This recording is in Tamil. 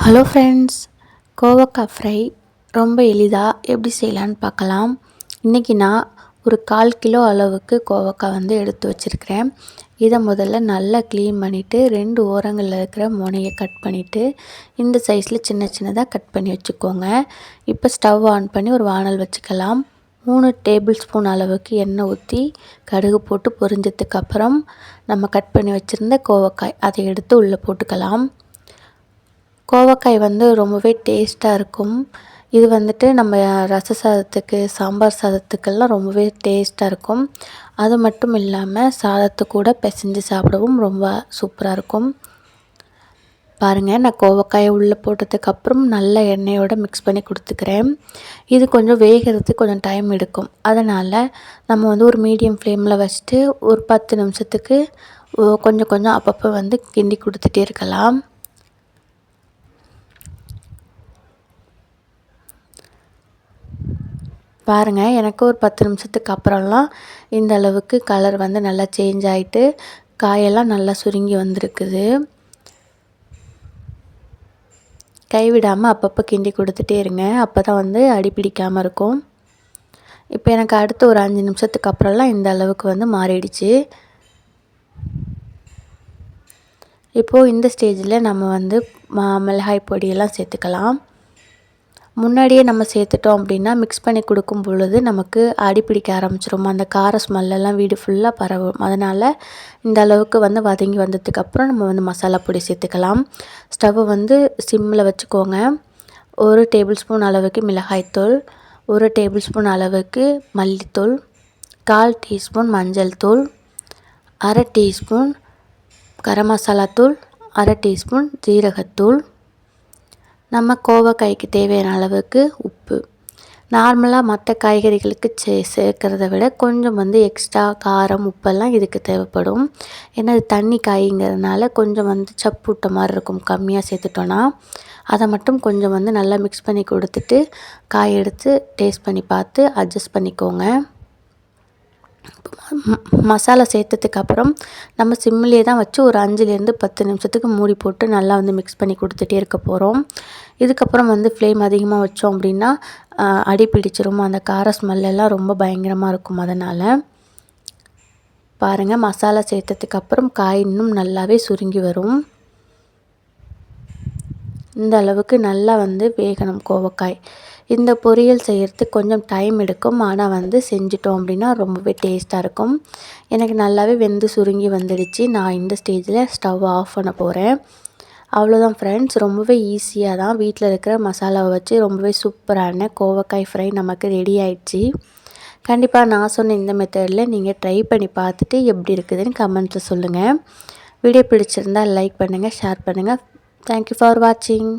ஹலோ ஃப்ரெண்ட்ஸ், கோவக்காய் ஃப்ரை ரொம்ப எளிதாக எப்படி செய்யலான்னு பார்க்கலாம். இன்றைக்கி நான் ஒரு 1/4 கிலோ அளவுக்கு கோவக்காய் எடுத்து வச்சுருக்கிறேன். இதை முதல்ல நல்லா க்ளீன் பண்ணிவிட்டு 2 ஓரங்களில் இருக்கிற முனையை கட் பண்ணிவிட்டு இந்த சைஸில் சின்ன சின்னதாக கட் பண்ணி வச்சுக்கோங்க. இப்போ ஸ்டவ் ஆன் பண்ணி ஒரு வானல் வச்சுக்கலாம். 3 டேபிள் ஸ்பூன் அளவுக்கு எண்ணெய் ஊற்றி கடுகு போட்டு பொரிஞ்சதுக்கப்புறம் நம்ம கட் பண்ணி வச்சுருந்த கோவக்காய் அதை எடுத்து உள்ளே போட்டுக்கலாம். கோவக்காய் ரொம்பவே டேஸ்ட்டாக இருக்கும். இது நம்ம ரச சாதத்துக்கு, சாம்பார் சாதத்துக்கெல்லாம் ரொம்பவே டேஸ்ட்டாக இருக்கும். அது மட்டும் இல்லாமல் சாதத்தை கூட பிசைஞ்சு சாப்பிடவும் ரொம்ப சூப்பராக இருக்கும். பாருங்கள், நான் கோவக்காயை உள்ளே போட்டதுக்கப்புறம் நல்ல எண்ணெயோடு மிக்ஸ் பண்ணி கொடுத்துக்கிறேன். இது கொஞ்சம் வேகிறதுக்கு கொஞ்சம் டைம் எடுக்கும். அதனால் நம்ம ஒரு மீடியம் ஃப்ளேமில் வச்சுட்டு ஒரு 10 நிமிஷத்துக்கு கொஞ்சம் கொஞ்சம் அப்பப்போ கிண்டி கொடுத்துட்டே இருக்கலாம். பாருங்கள், எனக்கு ஒரு 10 நிமிஷத்துக்கு அப்புறம்லாம் இந்த அளவுக்கு கலர் நல்லா சேஞ்ச் ஆகிட்டு காயெல்லாம் நல்லா சுருங்கி வந்திருக்குது. கைவிடாமல் அப்பப்போ கிண்டி கொடுத்துட்டே இருங்க, அப்போ தான் அடி பிடிக்காமல் இருக்கும். இப்போ எனக்கு அடுத்து ஒரு 5 நிமிஷத்துக்கு அப்புறம்லாம் இந்த அளவுக்கு மாறிடுச்சு. இப்போது இந்த ஸ்டேஜில் நம்ம மிளகாய் பொடியெல்லாம் சேர்த்துக்கலாம். முன்னாடியே நம்ம சேர்த்துட்டோம் அப்படின்னா மிக்ஸ் பண்ணி கொடுக்கும் பொழுது நமக்கு அடி பிடிக்க ஆரம்பிச்சிடும். அந்த கார ஸ்மெல்லெல்லாம் வீடு ஃபுல்லாக பரவும். அதனால் இந்த அளவுக்கு வதங்கி வந்ததுக்கப்புறம் நம்ம மசாலா பொடி சேர்த்துக்கலாம். ஸ்டவ்வை சிம்மில் வச்சுக்கோங்க. 1 டேபிள் ஸ்பூன் அளவுக்கு மிளகாய்த்தூள், 1 டேபிள் ஸ்பூன் அளவுக்கு மல்லித்தூள், 1/4 டீஸ்பூன் மஞ்சள் தூள், 1/2 டீஸ்பூன் கரம் மசாலா தூள், 1/2 டீஸ்பூன் ஜீரகத்தூள், நம்ம கோவக்காய்க்கு தேவையான அளவுக்கு உப்பு. நார்மலாக மற்ற காய்கறிகளுக்கு சேர்க்கிறத விட கொஞ்சம் எக்ஸ்ட்ரா காரம் உப்பெல்லாம் இதுக்கு தேவைப்படும். ஏன்னா இது தண்ணி காய்ங்கிறதுனால கொஞ்சம் சப்புட்ட மாதிரி இருக்கும் கம்மியாக சேர்த்துட்டோன்னா. அதை மட்டும் கொஞ்சம் நல்லா மிக்ஸ் பண்ணி கொடுத்துட்டு காய் எடுத்து டேஸ்ட் பண்ணி பார்த்து அட்ஜஸ்ட் பண்ணிக்கோங்க. மசாலா சேர்த்ததுக்கப்புறம் நம்ம சிம்மிலே தான் வச்சு ஒரு 5லேருந்து 10 நிமிஷத்துக்கு மூடி போட்டு நல்லா மிக்ஸ் பண்ணி கொடுத்துட்டே இருக்க போகிறோம். இதுக்கப்புறம் ஃப்ளேம் அதிகமாக வச்சோம் அப்படின்னா அடி பிடிச்சிரும். அந்த கார ஸ்மெல்லெல்லாம் ரொம்ப பயங்கரமாக இருக்கும். அதனால் பாருங்கள், மசாலா சேர்த்ததுக்கப்புறம் காய் இன்னும் நல்லாவே சுருங்கி வரும். இந்த அளவுக்கு நல்லா வேகணும் கோவக்காய். இந்த பொரியல் செய்கிறதுக்கு கொஞ்சம் டைம் எடுக்கும். ஆனால் செஞ்சிட்டோம் அப்படின்னா ரொம்பவே டேஸ்ட்டாக இருக்கும். எனக்கு நல்லாவே வெந்து சுருங்கி வந்துடுச்சு. நான் இந்த ஸ்டேஜில் ஸ்டவ் ஆஃப் பண்ண போகிறேன். அவ்வளோதான் ஃப்ரெண்ட்ஸ், ரொம்பவே ஈஸியாக தான் வீட்டில் இருக்கிற மசாலாவை வச்சு ரொம்பவே சூப்பரான கோவக்காய் ஃப்ரை நமக்கு ரெடி ஆயிடுச்சு. கண்டிப்பாக நான் சொன்ன இந்த மெத்தடில் நீங்கள் ட்ரை பண்ணி பார்த்துட்டு எப்படி இருக்குதுன்னு கமெண்ட்ஸில் சொல்லுங்கள். வீடியோ பிடிச்சிருந்தால் லைக் பண்ணுங்கள், ஷேர் பண்ணுங்கள். தேங்க்யூ ஃபார் வாட்சிங்.